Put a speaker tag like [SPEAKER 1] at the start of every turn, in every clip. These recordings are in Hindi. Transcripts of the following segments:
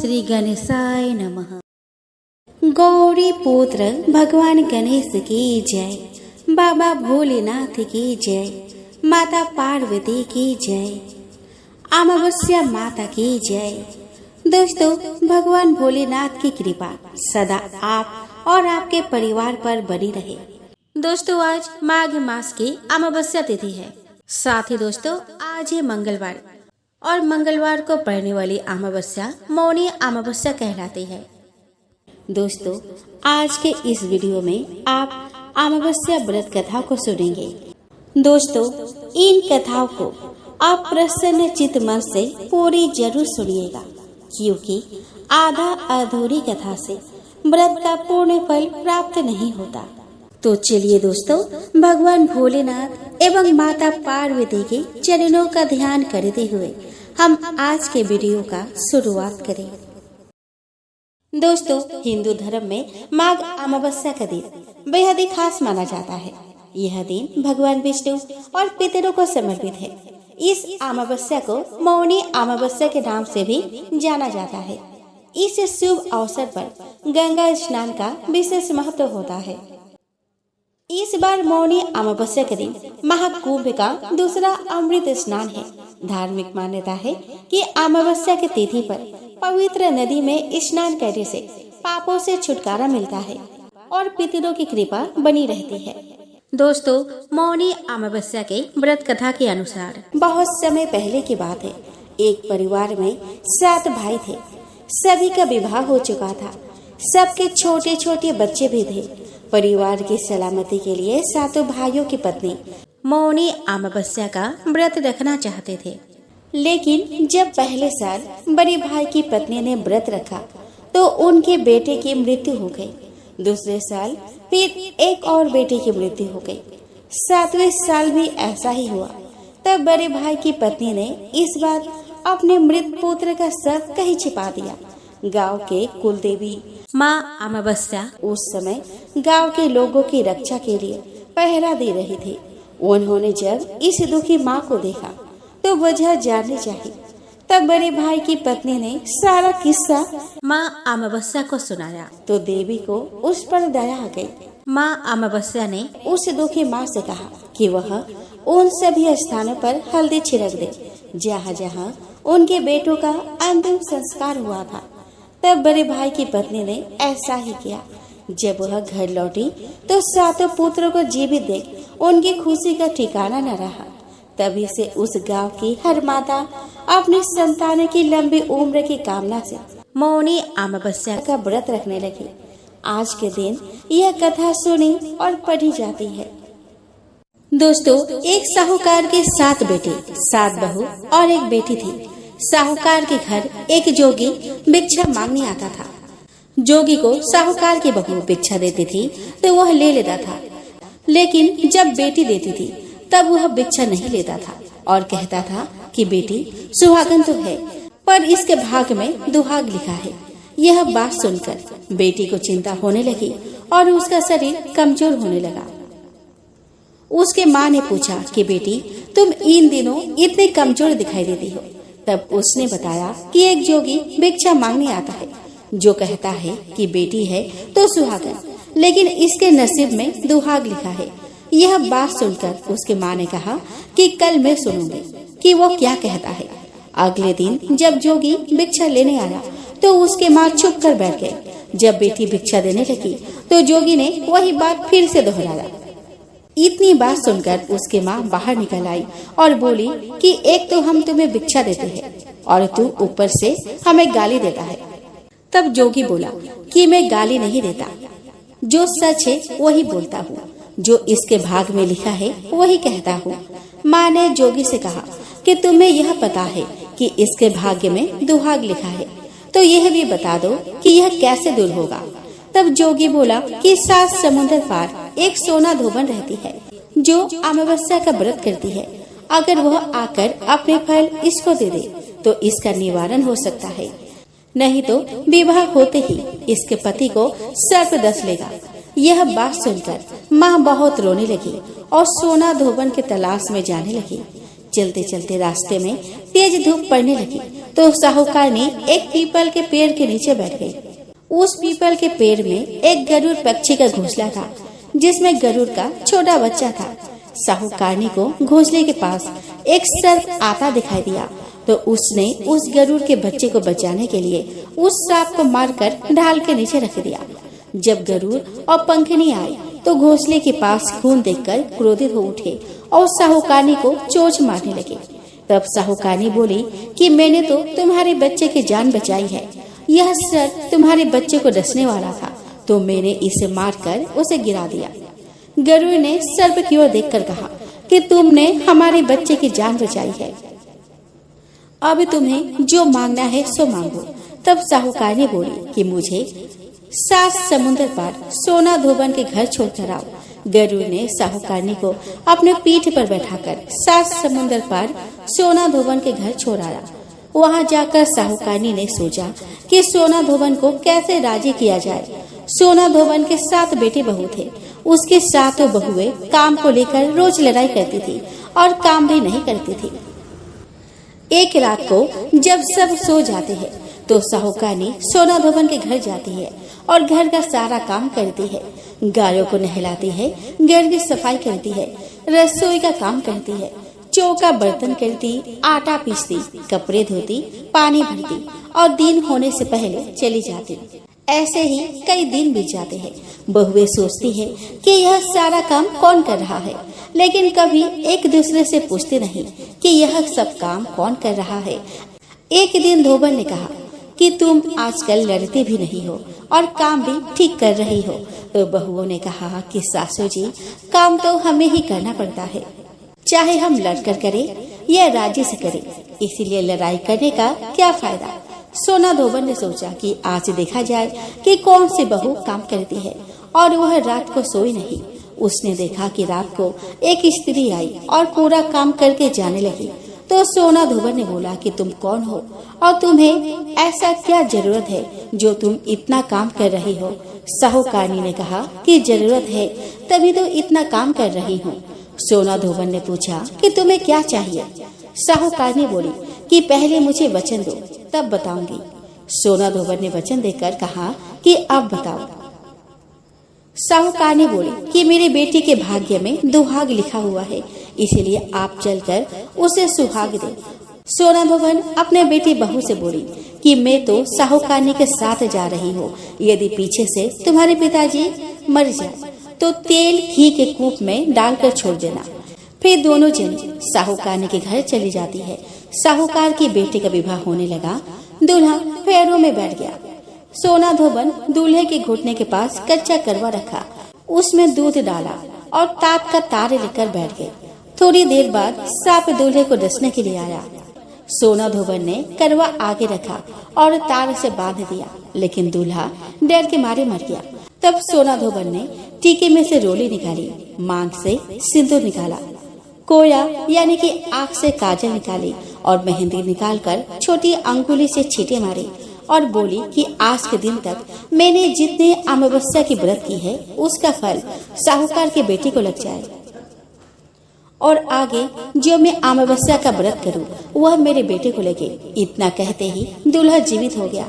[SPEAKER 1] श्री गणेशाय नमः। गौरी पुत्र भगवान गणेश की जय, बाबा भोलेनाथ की जय, माता पार्वती की जय, अमावस्या माता की जय। दोस्तों, भगवान भोलेनाथ की कृपा सदा आप और आपके परिवार पर बनी रहे। दोस्तों, आज माघ मास की अमावस्या तिथि है। साथ ही दोस्तों, आज है मंगलवार और मंगलवार को पड़ने वाली अमावस्या मौनी अमावस्या कहलाती है। दोस्तों, आज के इस वीडियो में आप अमावस्या व्रत कथा को सुनेंगे। दोस्तों, इन कथाओं को आप प्रसन्न चित्त मन से पूरी जरूर सुनिएगा, क्योंकि आधा अधूरी कथा से व्रत का पूर्ण फल प्राप्त नहीं होता। तो चलिए दोस्तों, भगवान भोलेनाथ एवं माता पार्वती के चरणों का ध्यान करते हुए हम आज के वीडियो का शुरुआत करें। दोस्तों, हिंदू धर्म में माघ अमावस्या का दिन बेहद ही खास माना जाता है। यह दिन भगवान विष्णु और पितरों को समर्पित है। इस अमावस्या को मौनी अमावस्या के नाम से भी जाना जाता है। इस शुभ अवसर पर गंगा स्नान का विशेष महत्व होता है। इस बार मौनी अमावस्या के दिन महाकुंभ का दूसरा अमृत स्नान है। धार्मिक मान्यता है कि अमावस्या के तिथि पर पवित्र नदी में स्नान करने से पापों से छुटकारा मिलता है और पितरों की कृपा बनी रहती है। दोस्तों, मौनी अमावस्या के व्रत कथा के अनुसार बहुत समय पहले की बात है। एक परिवार में 7 भाई थे। सभी का विवाह हो चुका था। सबके छोटे छोटे बच्चे भी थे। परिवार की सलामती के लिए 7 भाइयों की पत्नी मौनी अमावस्या का व्रत रखना चाहते थे। लेकिन जब पहले साल बड़े भाई की पत्नी ने व्रत रखा तो उनके बेटे की मृत्यु हो गई। दूसरे साल फिर एक और बेटे की मृत्यु हो गई। 7वें साल भी ऐसा ही हुआ। तब बड़े भाई की पत्नी ने इस बार अपने मृत पुत्र का शव कहीं छिपा दिया। गांव के कुलदेवी माँ अमावस्या उस समय गांव के लोगों की रक्षा के लिए पहरा दे रही थी। उन्होंने जब इस दुखी माँ को देखा तो वजह जाननी चाहिए। तब बड़े भाई की पत्नी ने सारा किस्सा माँ अमावस्या को सुनाया तो देवी को उस पर दया आ गई। माँ अमावस्या ने उस दुखी माँ से कहा कि वह उन सभी स्थानों पर हल्दी छिड़क दे जहाँ जहाँ उनके बेटों का अंतिम संस्कार हुआ था। तब बड़े भाई की पत्नी ने ऐसा ही किया। जब वह घर लौटी तो 7 पुत्रों को जीवित देख उनकी खुशी का ठिकाना न रहा। तभी से उस गांव की हर माता अपनी संतान की लंबी उम्र की कामना से मौनी अमावस्या का व्रत रखने लगी। आज के दिन यह कथा सुनी और पढ़ी जाती है। दोस्तों, एक साहूकार के 7 बेटे 7 बहू और एक बेटी थी। साहूकार के घर एक जोगी भिक्षा मांगने आता था। जोगी को साहूकार की बहू भिक्षा देती थी तो वह ले लेता था, लेकिन जब बेटी देती थी तब वह भिक्षा नहीं लेता था और कहता था कि बेटी सुहागन तो है पर इसके भाग में दुहाग लिखा है। यह बात सुनकर बेटी को चिंता होने लगी और उसका शरीर कमजोर होने लगा। उसके माँ ने पूछा कि बेटी, तुम इन दिनों इतने कमजोर दिखाई देती हो। तब उसने बताया कि एक जोगी भिक्षा मांगने आता है जो कहता है कि बेटी है तो सुहागन, लेकिन इसके नसीब में दुहाग लिखा है। यह बात सुनकर उसके माँ ने कहा कि कल मैं सुनूंगी कि वो क्या कहता है। अगले दिन जब जोगी भिक्षा लेने आया तो उसके माँ चुप कर बैठ गई। जब बेटी भिक्षा देने लगी तो जोगी ने वही बात फिर से दोहराया। इतनी बात सुनकर उसके माँ बाहर निकल आई और बोली कि एक तो हम तुम्हें भिक्षा देते हैं और तू ऊपर से हमें गाली देता है। तब जोगी बोला कि मैं गाली नहीं देता, जो सच है वही बोलता हूँ, जो इसके भाग में लिखा है वही कहता हूँ। माँ ने जोगी से कहा कि तुम्हें यह पता है कि इसके भाग्य में दुहाग लिखा है, तो यह भी बता दो कि यह कैसे दूर होगा। तब जोगी बोला कि 7 समुद्र पार एक सोना धोबन रहती है जो अमावस्या का व्रत करती है। अगर वह आकर अपने फल इसको दे दे तो इसका निवारण हो सकता है, नहीं तो विवाह होते ही इसके पति को सर्प डस लेगा। यह बात सुनकर माँ बहुत रोने लगी और सोना धोबन के तलाश में जाने लगी। चलते चलते रास्ते में तेज धूप पड़ने लगी तो साहूकारनी एक पीपल के पेड़ के नीचे बैठ गई। उस पीपल के पेड़ में एक गरुड़ पक्षी का घोंसला था जिसमें गरुड़ का छोटा बच्चा था। साहूकारनी को घोंसले के पास एक सर्प आता दिखाई दिया तो उसने उस गरुड़ के बच्चे को बचाने के लिए उस सांप को मारकर ढाल के नीचे रख दिया। जब गरुड़ और पंखनी आए तो घोंसले के पास खून देखकर क्रोधित हो उठे और साहूकारनी को चोंच मारने लगे। तब साहूकारनी बोली कि मैंने तो तुम्हारे बच्चे की जान बचाई है, यह सर्प तुम्हारे बच्चे को डसने वाला था तो मैंने इसे मारकर उसे गिरा दिया। गरुड़ ने सर्प की ओर देखकर कहा कि तुमने हमारे बच्चे की जान बचाई है, अब तुम्हें जो मांगना है सो मांगो। तब साहूकारनी बोली कि मुझे 7 समुद्र पार सोना धोबन के घर छोड़कर आओ। गरुड़ ने साहूकारनी को अपने पीठ पर बैठाकर 7 समुद्र पार सोना धोबन के घर छोड़ाया। वहां जाकर साहूकारनी ने सोचा कि सोना धोबन को कैसे राजी किया जाए। सोना धोबन के 7 बेटे बहू थे। उसके 7 बहुएं काम को लेकर रोज लड़ाई करती थी और काम भी नहीं करती थी। एक रात को जब सब सो जाते हैं तो साहूकारनी सोना धोबन के घर जाती है और घर का सारा काम करती है। गायों को नहलाती है, घर की सफाई करती है, रसोई का काम करती है, चौका बर्तन करती, आटा पीसती, कपड़े धोती, पानी भरती और दिन होने से पहले चली जाती। ऐसे ही कई दिन बीत जाते हैं। बहुएं सोचती है कि यह सारा काम कौन कर रहा है, लेकिन कभी एक दूसरे से पूछते नहीं कि यह सब काम कौन कर रहा है। एक दिन धोबन ने कहा कि तुम आजकल लड़ते भी नहीं हो और काम भी ठीक कर रही हो। तो बहुओं ने कहा कि सासू जी, काम तो हमें ही करना पड़ता है, चाहे हम लड़कर करें या राजी से करें, इसीलिए लड़ाई करने का क्या फायदा। सोना धोबन ने सोचा कि आज देखा जाए कि कौन सी बहू काम करती है और वह रात को सोई नहीं। उसने देखा कि रात को एक स्त्री आई और पूरा काम करके जाने लगी। तो सोना धोबन ने बोला कि तुम कौन हो और तुम्हें ऐसा क्या जरूरत है जो तुम इतना काम कर रही हो। साहूकारनी ने कहा कि जरूरत है तभी तो इतना काम कर रही हूँ। सोना धोबन ने पूछा कि तुम्हें क्या चाहिए। साहूकारनी बोली कि पहले मुझे वचन दो तब बताऊंगी। सोना धोबन ने वचन देकर कहा कि अब बताओ। साहूकारनी बोली कि मेरे बेटे के भाग्य में दुहाग लिखा हुआ है, इसीलिए आप चलकर उसे सुहाग दे। सोना धोबन अपने बेटी बहू से बोली कि मैं तो साहूकारनी के साथ जा रही हूँ, यदि पीछे से तुम्हारे पिताजी मर जाए तो तेल घी के कूप में डालकर छोड़ देना। फिर दोनों जनी साहूकारनी के घर चली जाती है। साहूकार के बेटे का विवाह होने लगा। दूल्हा पैरों में बैठ गया। सोना धोबन दूल्हे के घुटने के पास कच्चा करवा रखा, उसमें दूध डाला और तात का तार लेकर बैठ गए। थोड़ी देर बाद सांप दूल्हे को डसने के लिए आया। सोना धोबन ने करवा आगे रखा और तार से बांध दिया, लेकिन दूल्हा डर के मारे मर गया। तब सोना धोबन ने टीके में से रोली निकाली, मांग से सिंदूर निकाला, कोया यानी कि आँख से काजल निकाली और मेहंदी निकालकर छोटी अंगुली से छींटे मारी और बोली कि आज के दिन तक मैंने जितने अमावस्या की व्रत की है उसका फल साहूकार के बेटे को लग जाए और आगे जो मैं अमावस्या का व्रत करूं वह मेरे बेटे को लगे। इतना कहते ही दूल्हा जीवित हो गया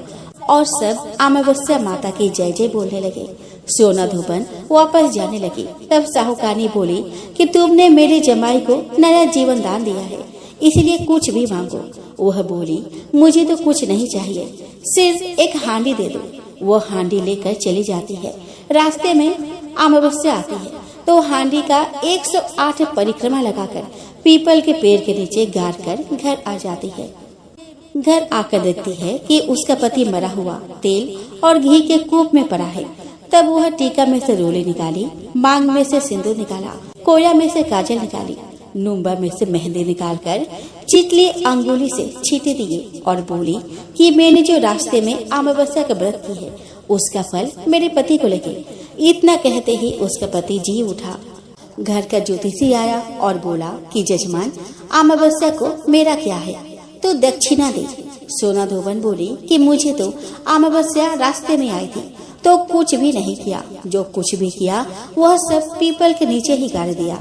[SPEAKER 1] और सब अमावस्या माता की जय जय बोलने लगे। सोना धोबन वापस जाने लगी। तब साहूकारनी बोली कि तुमने मेरे जमाई को नया जीवन दान दिया है, इसलिए कुछ भी मांगो। वह बोली मुझे तो कुछ नहीं चाहिए, सिर्फ एक हांडी दे दो। वो हांडी लेकर चली जाती है। रास्ते में अमावस्या आती है तो हांडी का 108 परिक्रमा लगाकर पीपल के पेड़ के नीचे गाड़ कर घर आ जाती है। घर आकर देखती है कि उसका पति मरा हुआ तेल और घी के कूप में पड़ा है। तब वह टीका में से रोली निकाली, मांग में से सिंदूर निकाला, कोया में से काजल निकाली, नुम्बा में से मेहंदी निकालकर चिटली अंगुली से छींटे दिए और बोली कि मैंने जो रास्ते में अमावस्या का व्रत की है उसका फल मेरे पति को लगे। इतना कहते ही उसका पति जी उठा। घर का ज्योतिषी आया और बोला कि जजमान, अमावस्या को मेरा क्या है, तो दक्षिणा दे। सोना धोबन बोली कि मुझे तो अमावस्या रास्ते में आई थी तो कुछ भी नहीं किया, जो कुछ भी किया वह सब पीपल के नीचे ही गाड़ दिया।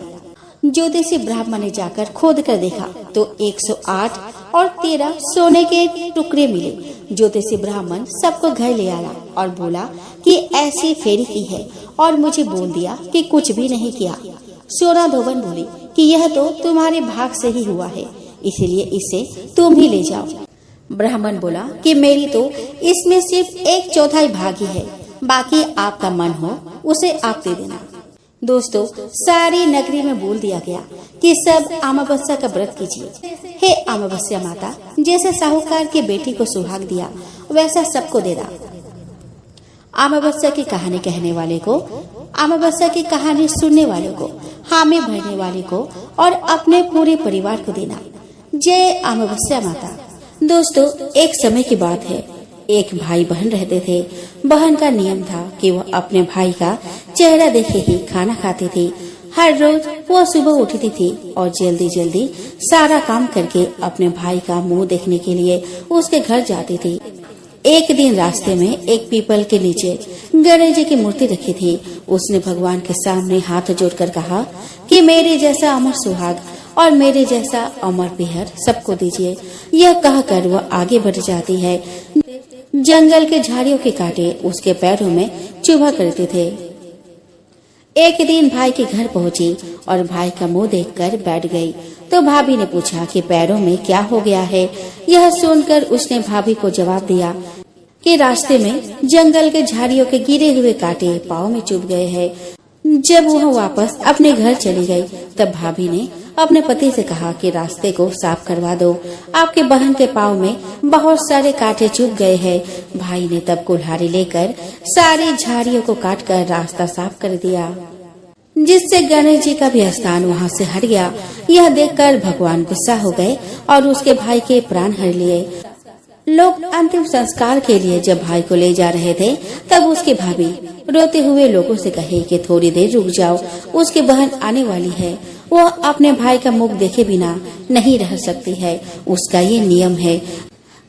[SPEAKER 1] ज्योतिषी ब्राह्मण ने जाकर खोद कर देखा तो 108 और 13 सोने के टुकड़े मिले। ज्योतिषी ब्राह्मण सबको घर ले आया और बोला कि ऐसी फेरी की है और मुझे बोल दिया कि कुछ भी नहीं किया। सोना धोबन बोली कि यह तो तुम्हारे भाग से ही हुआ है, इसीलिए इसे तुम ही ले जाओ। ब्राह्मण बोला कि मेरी तो इसमें सिर्फ 1/4 भाग ही है, बाकी आपका मन हो उसे आप दे देना। दोस्तों, सारी नगरी में बोल दिया गया कि सब अमावस्या का व्रत कीजिए। हे अमावस्या माता, जैसे साहूकार की बेटी को सुहाग दिया वैसा सबको देना। अमावस्या की कहानी कहने वाले को, अमावस्या की कहानी सुनने वालों को, हामी भरने वाले को और अपने पूरे परिवार को देना। जय अमावस्या माता। दोस्तों, एक समय की बात है, एक भाई बहन रहते थे। बहन का नियम था कि वह अपने भाई का चेहरा देखे ही खाना खाती थी। हर रोज वो सुबह उठती थी और जल्दी जल्दी सारा काम करके अपने भाई का मुंह देखने के लिए उसके घर जाती थी। एक दिन रास्ते में एक पीपल के नीचे गणेश जी की मूर्ति रखी थी। उसने भगवान के सामने हाथ जोड़कर कहा कि मेरे जैसा अमर सुहाग और मेरे जैसा अमर बिहर सबको दीजिए। यह कहकर वह आगे बढ़ जाती है। जंगल के झाड़ियों के कांटे उसके पैरों में चुभा करते थे। एक दिन भाई के घर पहुंची और भाई का मुंह देखकर बैठ गई तो भाभी ने पूछा कि पैरों में क्या हो गया है। यह सुनकर उसने भाभी को जवाब दिया कि रास्ते में जंगल के झाड़ियों के गिरे हुए कांटे पाँव में चुभ गए हैं। जब वह वापस अपने घर चली गई तब भाभी ने अपने पति से कहा कि रास्ते को साफ करवा दो, आपके बहन के पाँव में बहुत सारे कांटे चुभ गए हैं। भाई ने तब कुल्हाड़ी लेकर सारी झाड़ियों को काटकर रास्ता साफ कर दिया, जिससे गणेश जी का भी स्थान वहां से हट गया। यह देखकर भगवान गुस्सा हो गए और उसके भाई के प्राण हर लिए। लोग अंतिम संस्कार के लिए जब भाई को ले जा रहे थे तब उसकी भाभी रोते हुए लोगों से कहे कि थोड़ी देर रुक जाओ, उसकी बहन आने वाली है। वह अपने भाई का मुख देखे बिना नहीं रह सकती है, उसका ये नियम है।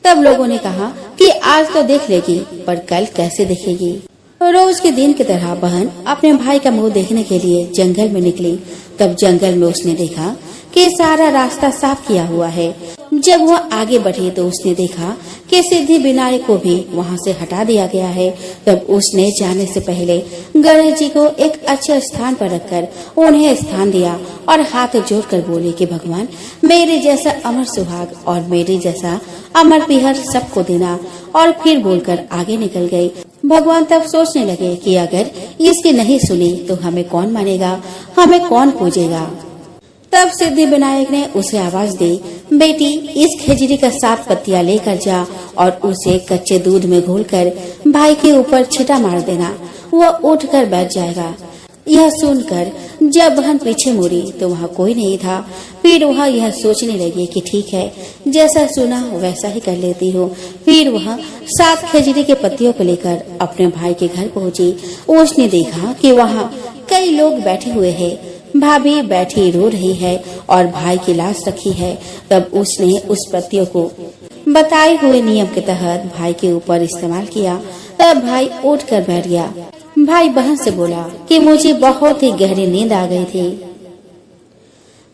[SPEAKER 1] तब लोगों ने कहा कि आज तो देख लेगी पर कल कैसे देखेगी। रोज के दिन की तरह बहन अपने भाई का मुंह देखने के लिए जंगल में निकली। तब जंगल में उसने देखा कि सारा रास्ता साफ किया हुआ है। जब वह आगे बढ़ी तो उसने देखा कि सिद्धि विनायक को भी वहां से हटा दिया गया है। तब उसने जाने से पहले गणेश जी को एक अच्छे स्थान पर रखकर उन्हें स्थान दिया और हाथ जोड़कर बोले कि भगवान, मेरे जैसा अमर सुहाग और मेरे जैसा अमर बिहर सबको देना। और फिर बोलकर आगे निकल गई। भगवान तब सोचने लगे कि अगर इसकी नहीं सुनी तो हमें कौन मानेगा, हमें कौन पूजेगा। तब सिद्धि विनायक ने उसे आवाज दी, बेटी इस खजूरी का 7 पत्तियां लेकर जा और उसे कच्चे दूध में घोलकर भाई के ऊपर छिटा मार देना, वह उठकर बैठ जाएगा। यह सुनकर जब बहन पीछे मुड़ी तो वहाँ कोई नहीं था। फिर वह यह सोचने लगी कि ठीक है, जैसा सुना वैसा ही कर लेती हूँ। फिर वह 7 खजूरी के पत्तियों को लेकर अपने भाई के घर पहुँची। उसने देखा कि वहाँ कई लोग बैठे हुए हैं। भाभी बैठी रो रही है और भाई की लाश रखी है। तब उसने उस पत्तियों को बताए हुए नियम के तहत भाई के ऊपर इस्तेमाल किया। तब भाई उठकर बैठ गया। भाई बहन से बोला कि मुझे बहुत ही गहरी नींद आ गई थी।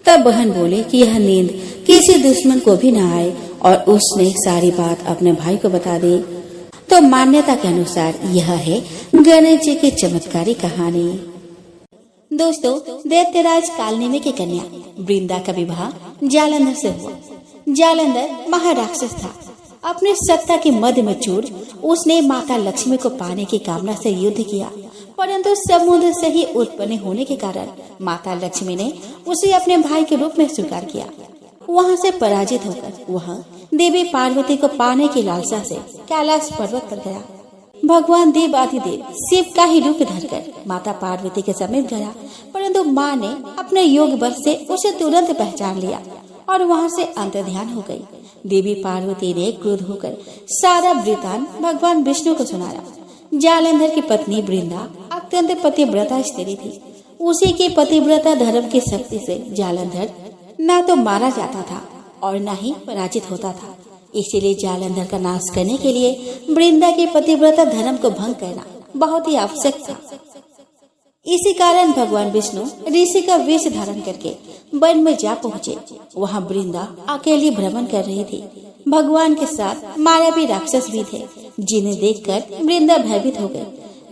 [SPEAKER 1] तब बहन बोले कि यह नींद किसी दुश्मन को भी न आए और उसने सारी बात अपने भाई को बता दी। तो मान्यता के अनुसार यह है गणेश जी की चमत्कारी कहानी। दोस्तों, दैत्यराज कालनेमी की कन्या वृंदा का विवाह जालंधर से हुआ। जालंधर महाराक्षस था। अपने सत्ता के मध्य में चूर उसने माता लक्ष्मी को पाने की कामना से युद्ध किया, परंतु समुद्र से ही उत्पन्न होने के कारण माता लक्ष्मी ने उसे अपने भाई के रूप में स्वीकार किया। वहां से पराजित होकर वह देवी पार्वती को पाने की लालसा से कैलाश पर्वत पर गया। भगवान देवाधिदेव शिव का ही रूप धरकर माता पार्वती के समीप गया, परंतु माँ ने अपने योग बल से उसे तुरंत पहचान लिया और वहाँ से अंतर्ध्यान हो गई। देवी पार्वती ने क्रोध होकर सारा वृतांत भगवान विष्णु को सुनाया। जालंधर की पत्नी वृंदा अत्यंत पतिव्रता स्त्री थी। उसी के पतिव्रता धर्म की शक्ति से जालंधर न तो मारा जाता था और न ही पराजित होता था। इसीलिए जालंधर का नाश करने के लिए वृंदा के पतिव्रता धर्म को भंग करना बहुत ही आवश्यक था। इसी कारण भगवान विष्णु ऋषि का वेश धारण करके वन में जा पहुँचे। वहाँ वृंदा अकेली भ्रमण कर रही थी। भगवान के साथ मायावी राक्षस भी थे, जिन्हें देखकर वृंदा भयभीत हो गई।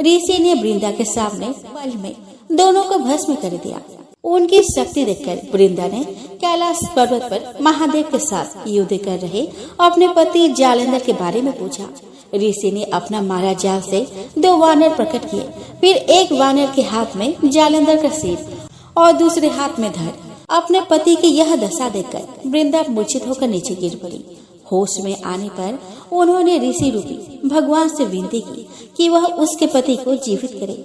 [SPEAKER 1] ऋषि ने वृंदा के सामने पल में दोनों को भस्म कर दिया। उनकी शक्ति देखकर वृंदा ने कैलाश पर्वत पर महादेव के साथ युद्ध कर रहे अपने पति जालंधर के बारे में पूछा। ऋषि ने अपना माया जाल से 2 वानर प्रकट किए। फिर एक वानर के हाथ में जालंधर का सिर और दूसरे हाथ में धड़। अपने पति की यह दशा देखकर वृंदा मूर्छित होकर नीचे गिर पड़ी। होश में आने पर उन्होंने ऋषि रूपी भगवान से विनती की कि वह उसके पति को जीवित करे।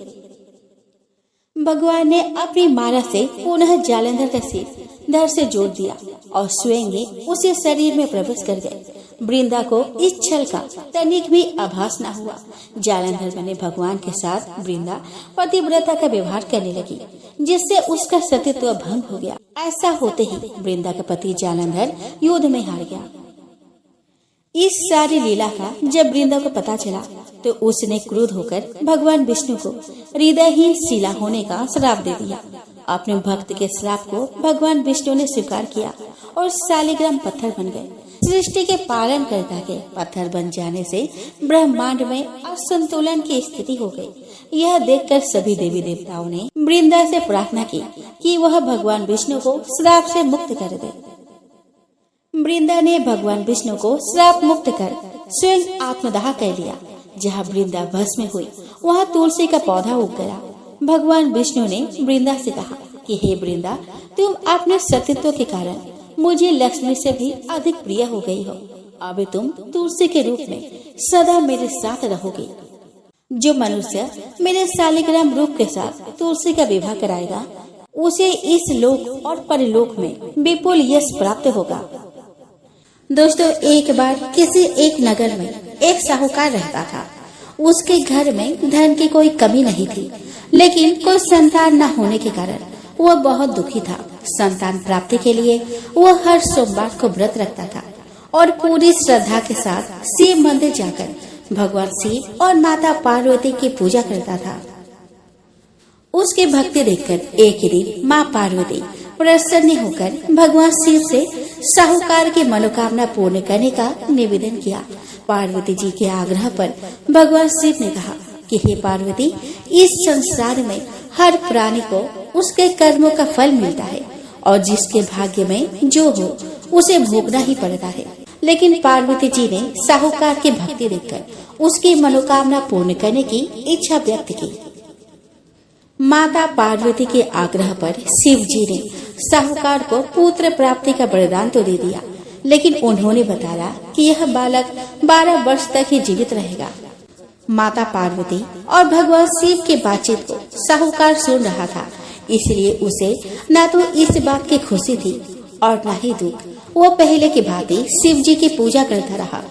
[SPEAKER 1] भगवान ने अपनी माला से पुनः जालंधर का सिर धड़ से जोड़ दिया और स्वयं ही उसे शरीर में प्रवेश कर गए। वृंदा को इस छल का तनिक भी आभास न हुआ। जालंधर बने भगवान के साथ वृंदा पतिव्रता का व्यवहार करने लगी, जिससे उसका सतीत्व भंग हो गया। ऐसा होते ही वृंदा का पति जालंधर युद्ध में हार गया। इस सारी लीला का जब वृंदा को पता चला तो उसने क्रोध होकर भगवान विष्णु को हृदयहीन शिला होने का श्राप दे दिया। अपने भक्त के श्राप को भगवान विष्णु ने स्वीकार किया और शालिग्राम पत्थर बन गए। सृष्टि के पालन करता के पत्थर बन जाने से ब्रह्मांड में असंतुलन की स्थिति हो गई। यह देखकर सभी देवी देवताओं ने वृंदा से प्रार्थना की कि वह भगवान विष्णु को श्राप से मुक्त कर दे। वृंदा ने भगवान विष्णु को श्राप मुक्त कर स्वयं आत्मदाह कर लिया। जहाँ वृंदा भस्म हुई वहाँ तुलसी का पौधा उग गया। भगवान विष्णु ने वृंदा से कहा कि हे वृंदा, तुम अपने सतीत्व के कारण मुझे लक्ष्मी से भी अधिक प्रिय हो गई हो। अब तुम तुलसी के रूप में सदा मेरे साथ रहोगे। जो मनुष्य मेरे शालिग्राम रूप के साथ तुलसी का विवाह कराएगा उसे इस लोक और परलोक में विपुल यश प्राप्त होगा। दोस्तों, एक बार किसी एक नगर में एक साहूकार रहता था। उसके घर में धन की कोई कमी नहीं थी, लेकिन कोई संतान न होने के कारण वह बहुत दुखी था। संतान प्राप्ति के लिए वह हर सोमवार को व्रत रखता था और पूरी श्रद्धा के साथ शिव मंदिर जाकर भगवान शिव और माता पार्वती की पूजा करता था। उसकी भक्ति देखकर एक दिन माँ पार्वती प्रसन्न होकर भगवान शिव से साहूकार की मनोकामना पूर्ण करने का निवेदन किया। पार्वती जी के आग्रह पर भगवान शिव ने कहा कि हे पार्वती, इस संसार में हर प्राणी को उसके कर्मों का फल मिलता है और जिसके भाग्य में जो हो उसे भोगना ही पड़ता है। लेकिन पार्वती जी ने साहूकार की भक्ति देखकर उसकी मनोकामना पूर्ण करने की इच्छा व्यक्त की। माता पार्वती के आग्रह पर शिव जी ने साहूकार को पुत्र प्राप्ति का वरदान तो दे दिया, लेकिन उन्होंने बताया कि यह बालक 12 वर्ष तक ही जीवित रहेगा। माता पार्वती और भगवान शिव की बातचीत को साहूकार सुन रहा था, इसलिए उसे न तो इस बात की खुशी थी और न ही दुख। वो पहले की भांति शिव जी की पूजा करता रहा।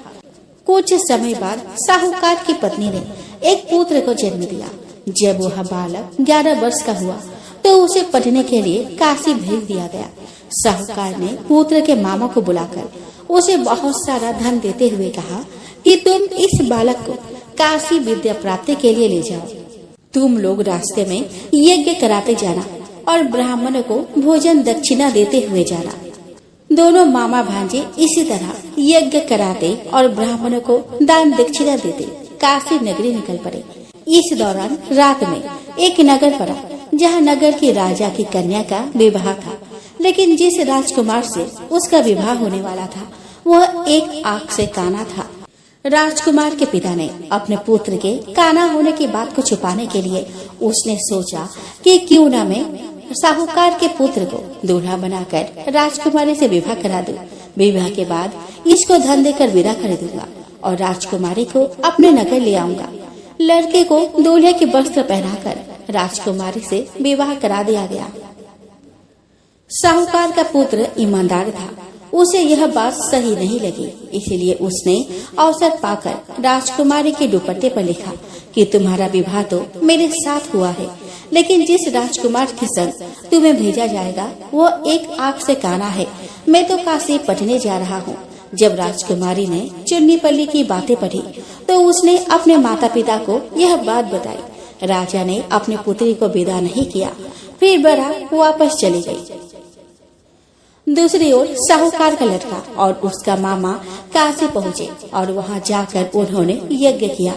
[SPEAKER 1] कुछ समय बाद साहूकार की पत्नी ने एक पुत्र को जन्म दिया। जब वह बालक 11 वर्ष का हुआ तो उसे पढ़ने के लिए काशी भेज दिया गया। साहूकार ने पुत्र के मामा को बुलाकर उसे बहुत सारा धन देते हुए कहा कि तुम इस बालक को काशी विद्या प्राप्ति के लिए ले जाओ। तुम लोग रास्ते में यज्ञ कराते जाना और ब्राह्मणों को भोजन दक्षिणा देते हुए जाना। दोनों मामा भांजे इसी तरह यज्ञ कराते और ब्राह्मणों को दान दक्षिणा देते काशी नगरी निकल पड़े। इस दौरान रात में एक नगर पड़ा जहाँ नगर के राजा की कन्या का विवाह था, लेकिन जिस राजकुमार से उसका विवाह होने वाला था वह एक आंख से काना था। राजकुमार के पिता ने अपने पुत्र के काना होने की बात को छुपाने के लिए उसने सोचा कि क्यों न मैं साहूकार के पुत्र को दूल्हा बनाकर राजकुमारी से विवाह करा दूं। विवाह के बाद इसको धन देकर विदा कर दूंगा और राजकुमारी को अपने नगर ले आऊंगा। लड़के को दूल्हे के वस्त्र पहनाकर राजकुमारी से विवाह करा दिया गया। साहूकार का पुत्र ईमानदार था। उसे यह बात सही नहीं लगी, इसलिए उसने अवसर पाकर राजकुमारी के दुपट्टे पर लिखा कि तुम्हारा विवाह तो मेरे साथ हुआ है, लेकिन जिस राजकुमार के संग तुम्हें भेजा जाएगा वो एक आंख से काना है। मैं तो काशी पढ़ने जा रहा हूँ। जब राजकुमारी ने चुन्नी पल्ली की बातें पढ़ी तो उसने अपने माता पिता को यह बात बताई। राजा ने अपने पुत्री को विदा नहीं किया, फिर बारात वापस चली गई। दूसरी ओर साहूकार का लड़का और उसका मामा काशी पहुँचे और वहाँ जाकर उन्होंने यज्ञ किया।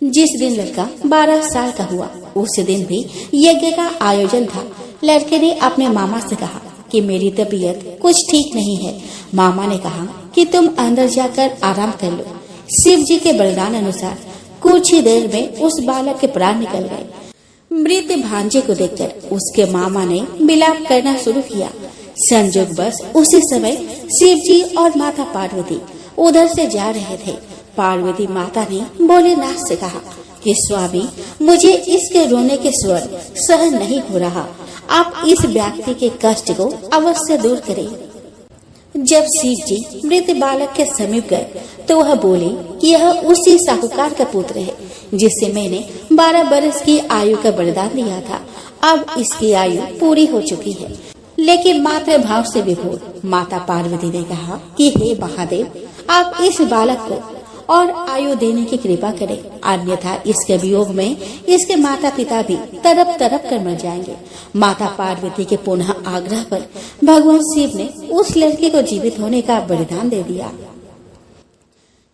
[SPEAKER 1] जिस दिन लड़का 12 साल का हुआ उस दिन भी यज्ञ का आयोजन था। लड़के ने अपने मामा से कहा कि मेरी तबीयत कुछ ठीक नहीं है। मामा ने कहा कि तुम अंदर जाकर आराम कर लो। शिव जी के वरदान अनुसार कुछ ही देर में उस बालक के प्राण निकल गए। मृत भांजे को देखकर उसके मामा ने विलाप करना शुरू किया। संजोग बस उसी समय शिव जी और माता पार्वती उधर से जा रहे थे। पार्वती माता ने भोलेनाथ से कहा कि स्वामी, मुझे इसके रोने के स्वर सहन नहीं हो रहा। आप इस व्यक्ति के कष्ट को अवश्य दूर करें। जब शिव जी मृत बालक के समीप गए तो वह बोले कि यह उसी साहूकार का पुत्र है जिससे मैंने 12 बरस की आयु का वरदान दिया था। अब इसकी आयु पूरी हो चुकी है। लेकिन मातृ भाव से विभोर माता पार्वती ने कहा कि हे महादेव, आप इस बालक को और आयु देने की कृपा करें, अन्यथा इसके वियोग में इसके माता पिता भी तड़प तड़प कर मर जाएंगे। माता पार्वती के पुनः आग्रह पर भगवान शिव ने उस लड़के को जीवित होने का वरदान दे दिया।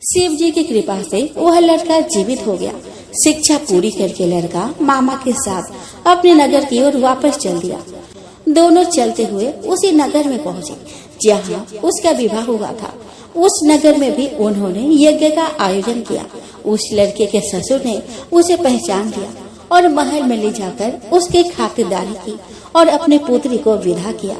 [SPEAKER 1] शिव जी की कृपा से वह लड़का जीवित हो गया। शिक्षा पूरी करके लड़का मामा के साथ अपने नगर की ओर वापस चल दिया। दोनों चलते हुए उसी नगर में पहुँचे जहाँ उसका विवाह हुआ था। उस नगर में भी उन्होंने यज्ञ का आयोजन किया। उस लड़के के ससुर ने उसे पहचान लिया और महल में ले जाकर उसकी खातिरदारी की और अपने पुत्री को विदा किया।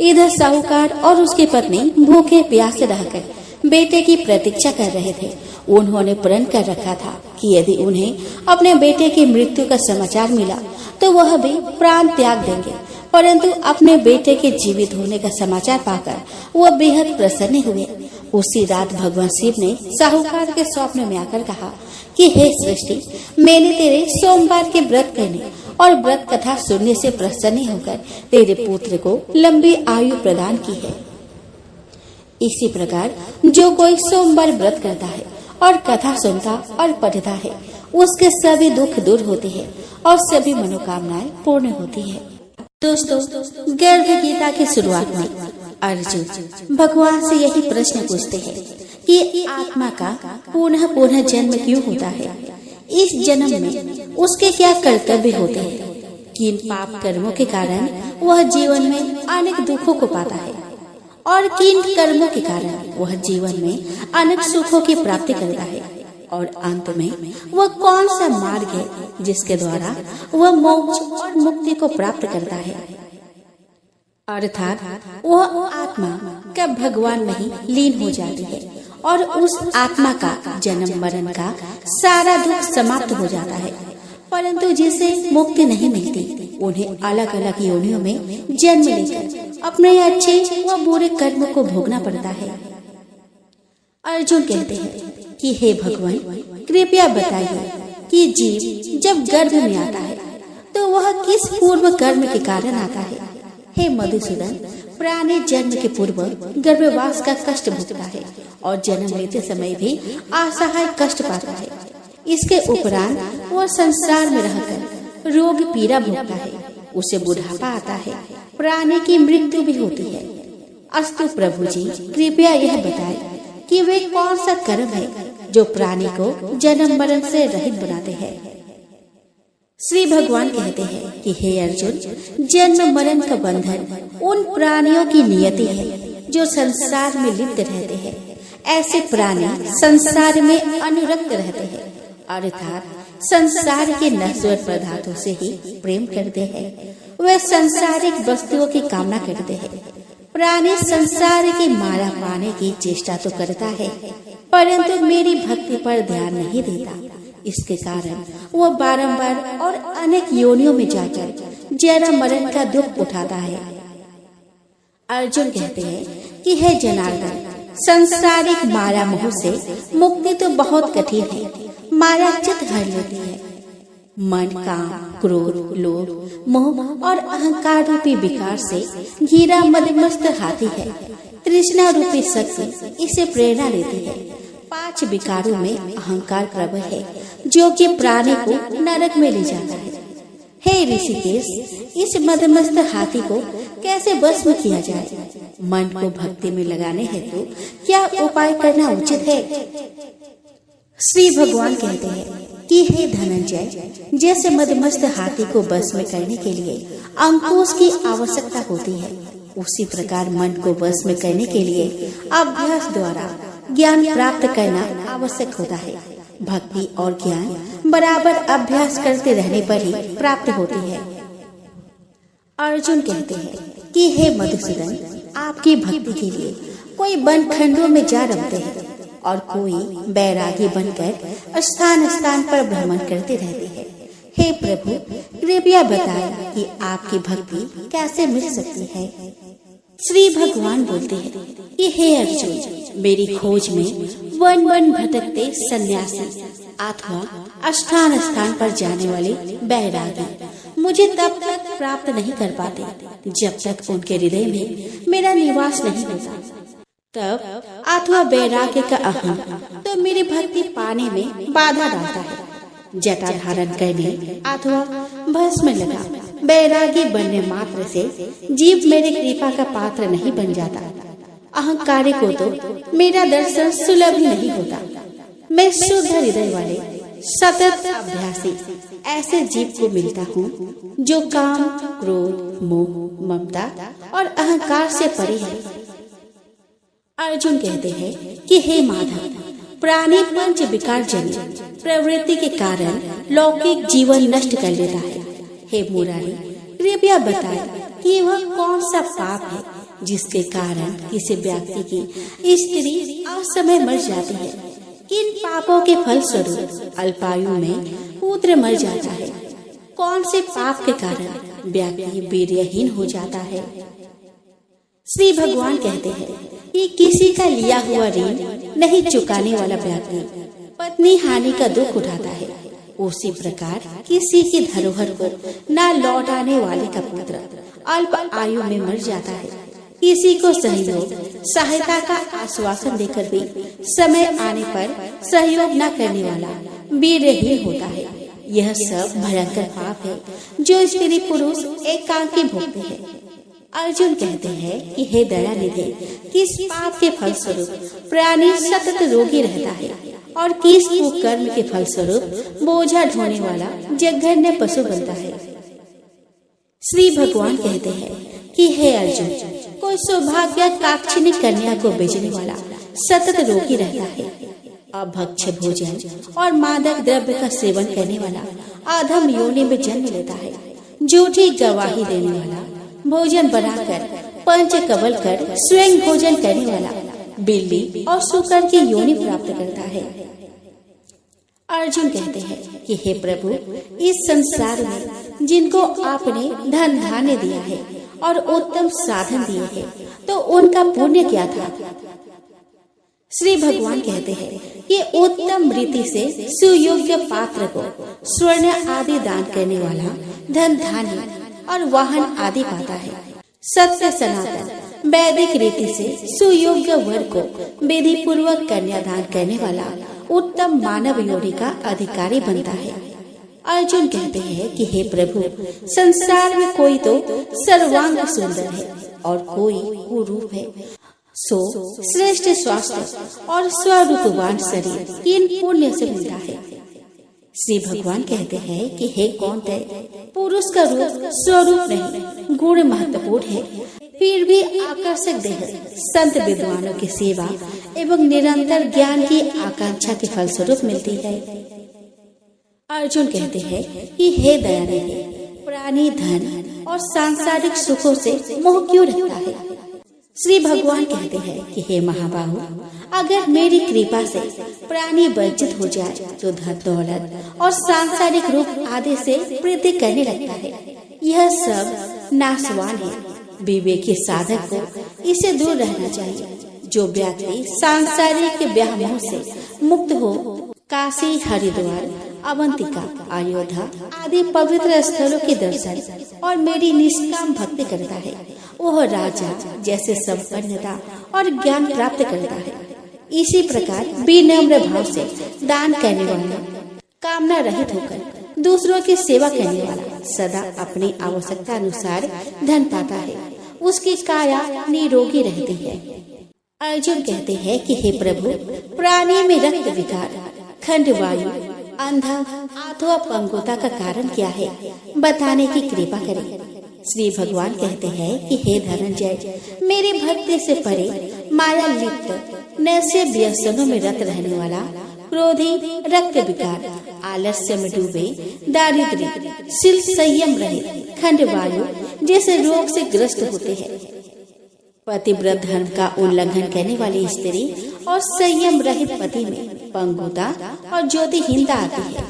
[SPEAKER 1] इधर साहूकार और उसकी पत्नी भूखे प्यासे रहकर बेटे की प्रतीक्षा कर रहे थे। उन्होंने प्रण कर रखा था कि यदि उन्हें अपने बेटे की मृत्यु का समाचार मिला तो वह भी प्राण त्याग देंगे। परंतु अपने बेटे के जीवित होने का समाचार पाकर वह बेहद प्रसन्न हुए। उसी रात भगवान शिव ने साहूकार के स्वप्न में आकर कहा कि हे सृष्टि, मैंने तेरे सोमवार के व्रत करने और व्रत कथा सुनने से प्रसन्न होकर तेरे पुत्र को लंबी आयु प्रदान की है। इसी प्रकार जो कोई सोमवार व्रत करता है और कथा सुनता और पढ़ता है उसके सभी दुख दूर होते हैं और सभी मनोकामनाएं पूर्ण होती है। दोस्तों, गर्भ गीता की शुरुआत में अर्जुन भगवान से यही प्रश्न पूछते हैं कि आत्मा का पुनः पुनः जन्म क्यों होता है। इस जन्म में उसके क्या कर्तव्य होते हैं, किन पाप कर्मों के कारण वह जीवन में अनेक दुखों को पाता है और किन कर्मों के कारण वह जीवन में अनेक सुखों की प्राप्ति करता है, और अंत में वह कौन सा मार्ग है जिसके द्वारा वह मोक्ष और मुक्ति को प्राप्त करता है। अर्थात वह आत्मा कब भगवान में ही लीन हो जाती है और उस आत्मा का जन्म मरण का सारा दुख समाप्त हो जाता है। परंतु जिसे मुक्ति नहीं मिलती उन्हें अलग अलग योनियों में जन्म लेकर अपने अच्छे व बुरे कर्म को भोगना पड़ता है। अर्जुन कहते हैं कि हे भगवान, कृपया बताइए कि जीव जब गर्भ में आता है तो वह किस पूर्व कर्म के कारण आता है। हे मधुसूदन, प्राणी जन्म के पूर्व गर्भवास का कष्ट भोगता है और जन्म लेते समय भी असहाय कष्ट पाता है। इसके उपरांत वह संसार में रहकर रोग पीड़ा भोगता है, उसे बुढ़ापा आता है, प्राणी की मृत्यु भी होती है। अस्तु प्रभु जी, कृपया यह बताएं कि वे कौन सा कर्म है जो प्राणी को जन्म मरण से रहित बनाते हैं। श्री भगवान कहते हैं कि हे अर्जुन, जन्म मरण का बंधन उन प्राणियों की नियति है जो संसार में लिप्त रहते हैं। ऐसे प्राणी संसार में अनुरक्त रहते हैं, अर्थात संसार के नश्वर पदार्थों से ही प्रेम करते हैं। वे संसारिक वस्तुओं की कामना करते हैं। प्राणी संसार की माला पाने की चेष्टा तो करता है, परंतु मेरी भक्ति पर ध्यान नहीं देता। इसके कारण वह बारंबार और अनेक योनियों में जाकर जन्म मरण का दुख उठाता है। अर्जुन कहते हैं कि हे जनार्दन, संसारिक माया मोह से मुक्ति तो बहुत कठिन है। माया चित हर लेती है। मन, काम, क्रोध, लोभ, मोह और अहंकार रूपी विकार से घिरा मदमस्त हाथी है। तृष्णा रूपी शक्ति इसे प्रेरणा देती है। 5 विकारों में अहंकार प्रबल है जो कि प्राणी को नरक में ले जाता है। हे ऋषिकेश, इस मदमस्त हाथी को कैसे भस्म किया जाए? मन को भक्ति में लगाने हेतु क्या उपाय करना उचित है? श्री भगवान कहते हैं कि हे धनंजय, जैसे मदमस्त हाथी को भस्म करने के लिए अंकुश की आवश्यकता होती है, उसी प्रकार मन को भस्म करने के लिए अभ्यास द्वारा ज्ञान प्राप्त करना आवश्यक होता है। भक्ति और ज्ञान बराबर अभ्यास करते रहने पर ही प्राप्त होती है। अर्जुन कहते हैं कि हे मधुसूदन, आपकी भक्ति के लिए कोई वन खंडों में जा रमते हैं और कोई बैरागी बनकर स्थान स्थान पर भ्रमण करते रहते हैं। हे प्रभु, कृपया बताएं कि आपकी भक्ति कैसे मिल सकती है? श्री भगवान बोलते हैं कि हे अर्जुन, मेरी खोज में वन वन भटकते सन्यासी अथवा स्थान स्थान पर जाने वाले बैरागी मुझे तब तक प्राप्त नहीं कर पाते जब तक उनके हृदय में मेरा निवास नहीं होता। तब अथवा बैराग्य का अहम तो मेरी भक्ति पाने में बाधा डालता है। जटा धारण करने अथवा भस्म लगा बैरागी बनने मात्र से जीव मेरी कृपा का पात्र नहीं बन जाता। अहंकारी को तो मेरा दर्शन सुलभ ही नहीं होता। मैं शुद्ध हृदय वाले सतत अभ्यासी ऐसे जीव को मिलता हूँ जो काम, क्रोध, मोह, ममता और अहंकार से परे है। अर्जुन कहते हैं कि हे माधव, प्राणी पंच विकार जनित प्रवृत्ति के कारण लौकिक जीवन नष्ट कर लेता है। हे मुरारी, कृपया बताएं कि वह कौन सा पाप है जिसके कारण किसी व्यक्ति की स्त्री असमय मर जाती है? किन पापों के फल स्वरूप अल्पायु में पुत्र मर जाता है? कौन से पाप के कारण व्यक्ति वीर्यहीन हो जाता है? श्री भगवान कहते हैं कि किसी का लिया हुआ ऋण नहीं चुकाने वाला व्यक्ति पत्नी हानि का दुख उठाता है, उसी प्रकार किसी की धरोहर को न लौटाने वाले का पुत्र अल्प आयु में मर जाता है। किसी को सहयोग सहायता का आश्वासन देकर भी समय आने पर सहयोग न करने वाला वीरहीन होता है। यह सब भयंकर पाप है जो स्त्री पुरुष एकांकी भोगते हैं। अर्जुन कहते हैं कि हे दयानिधि, किस पाप के फल स्वरूप प्राणी सतत रोगी रहता है और किस कुकर्म के फल स्वरूप बोझा ढोने वाला जघन्य पशु बनता है? श्री भगवान कहते हैं कि हे अर्जुन, कोई सौभाग्य काक्षिणी कन्या को बेचने वाला सतत रोगी रहता है। अभक्ष्य भोजन और मादक द्रव्य का सेवन करने वाला अधम योनि में जन्म लेता है। झूठी गवाही देने वाला, भोजन बनाकर पंच कबल कर स्वयं भोजन करने वाला बिल्ली और सूकर की योनि प्राप्त करता है। अर्जुन कहते हैं कि हे प्रभु, इस संसार में जिनको आपने धन धान्य दिया है और उत्तम साधन दिए हैं, तो उनका पुण्य क्या था? श्री भगवान कहते हैं कि उत्तम रीति से सुयोग्य पात्र को स्वर्ण आदि दान करने वाला धन धान्य और वाहन आदि पाता है। सत्य सनातन वैदिक रीति से सुयोग्य वर को विधि पूर्वक कन्यादान करने वाला उत्तम मानव योनि का अधिकारी बनता है। अर्जुन कहते हैं कि हे प्रभु, संसार में कोई तो सर्वांग सुंदर है और कोई कुरूप है, सो श्रेष्ठ स्वास्थ्य और स्वरूपवान शरीर किन पुण्य से मिलता है? श्री भगवान कहते हैं कि हे कौन्तेय, पुरुष का रूप स्वरूप नहीं, गुण महत्वपूर्ण है, फिर भी आकर्षक देह संत विद्वानों की सेवा एवं निरंतर ज्ञान की आकांक्षा के फलस्वरूप मिलती है। अर्जुन कहते हैं कि हे दयानिधि, प्राणी धन और सांसारिक सुखों से मोह क्यों रखता है? श्री भगवान कहते हैं कि हे महाबाहु, अगर मेरी कृपा से प्राणी वंचित हो जाए तो धन दौलत और सांसारिक रूप आदि से वृद्धि करने लगता है। यह सब नाशवान है। विवेकी साधक को इसे दूर रहना चाहिए। जो व्यक्ति सांसारिक व्यामोह से मुक्त हो काशी, हरिद्वार, अवंतिका, अयोध्या आदि पवित्र स्थलों के दर्शन और मेरी निष्काम भक्ति करता है, वह राजा जैसे संपन्नता और ज्ञान प्राप्त करता है। इसी प्रकार विनम्र भाव से दान करने वाला, कामना रहित होकर दूसरों की सेवा करने वाला, सदा अपनी आवश्यकता अनुसार धन पाता है, उसकी काया निरोगी रहती है। अर्जुन कहते हैं कि हे प्रभु, प्राणी में रक्त विकार, खंड वायु, अंधा अथवा पंगुता का कारण क्या है, बताने की कृपा करें। श्री भगवान कहते हैं कि हे धनंजय, मेरे भक्ति से परे माया लिप्त नैसे व्यसनों में रत रहने वाला, क्रोधी, रक्त विकार, आलस्य में डूबे, दारिद्र्य, शील संयम रहित, खंड वायु जैसे रोग से ग्रस्त होते हैं, पतिव्रत धर्म का उल्लंघन करने वाली स्त्री और संयम रहित पति में पंगुता और ज्योतिहीनता आती है।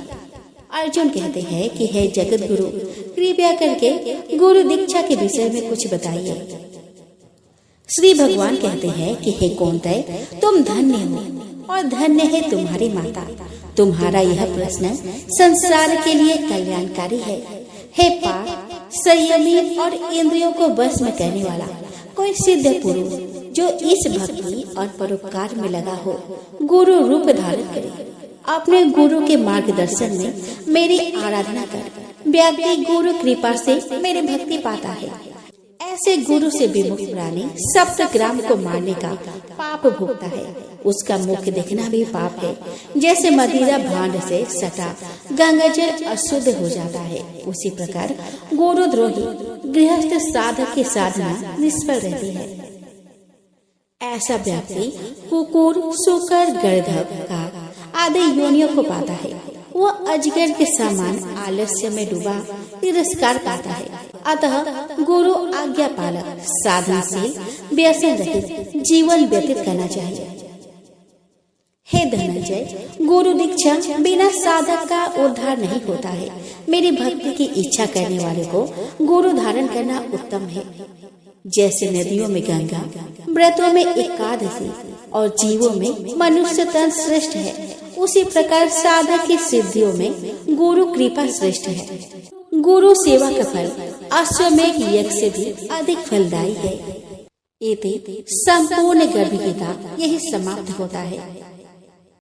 [SPEAKER 1] अर्जुन कहते हैं कि हे जगत गुरु, कृपया करके गुरु दीक्षा के विषय में कुछ बताइए। श्री भगवान कहते हैं कि हे कौंतेय, तुम धन्य हो और धन्य है तुम्हारी माता। तुम्हारा यह प्रश्न संसार के लिए कल्याणकारी है। हे पार्थ, संयमी और इंद्रियों को वश में करने वाला कोई सिद्ध पुरुष जो इस भक्ति और परोपकार में लगा हो, गुरु रूप धारण करे। अपने गुरु के मार्गदर्शन में मेरी आराधना कर व्यक्ति गुरु कृपा से मेरी भक्ति पाता है। ऐसे गुरु से विमुख प्राणी सप्तग्राम को मारने का पाप भोगता है। उसका मुख देखना भी पाप है। जैसे मदिरा भांड से सटा गंगाजल अशुद्ध हो जाता है, उसी प्रकार गुरुद्रोही गृहस्थ साधक की साधना निष्फल रहती है। ऐसा व्यक्ति कुकुर, सूकर, गर्दभ का आदि योनियों को पाता है। वो अजगर के समान आलस्य में डूबा तिरस्कार पाता है। अतः गुरु आज्ञा पालक, साधनशील, व्यसन रहित जीवन व्यतीत करना चाहिए। हे धनंजय, गुरु दीक्षा बिना साधक का उद्धार नहीं होता है। मेरी भक्ति की इच्छा करने वाले को गुरु धारण करना उत्तम है। जैसे नदियों में गंगा, व्रतों में एकादशी और जीवों में मनुष्य तन श्रेष्ठ है, उसी प्रकार साधक की सिद्धियों में गुरु कृपा श्रेष्ठ है। गुरु सेवा का फल अश्वमेध यज्ञ से भी अधिक फलदायी है। इति संपूर्ण गर्भ गीता यही समाप्त होता है।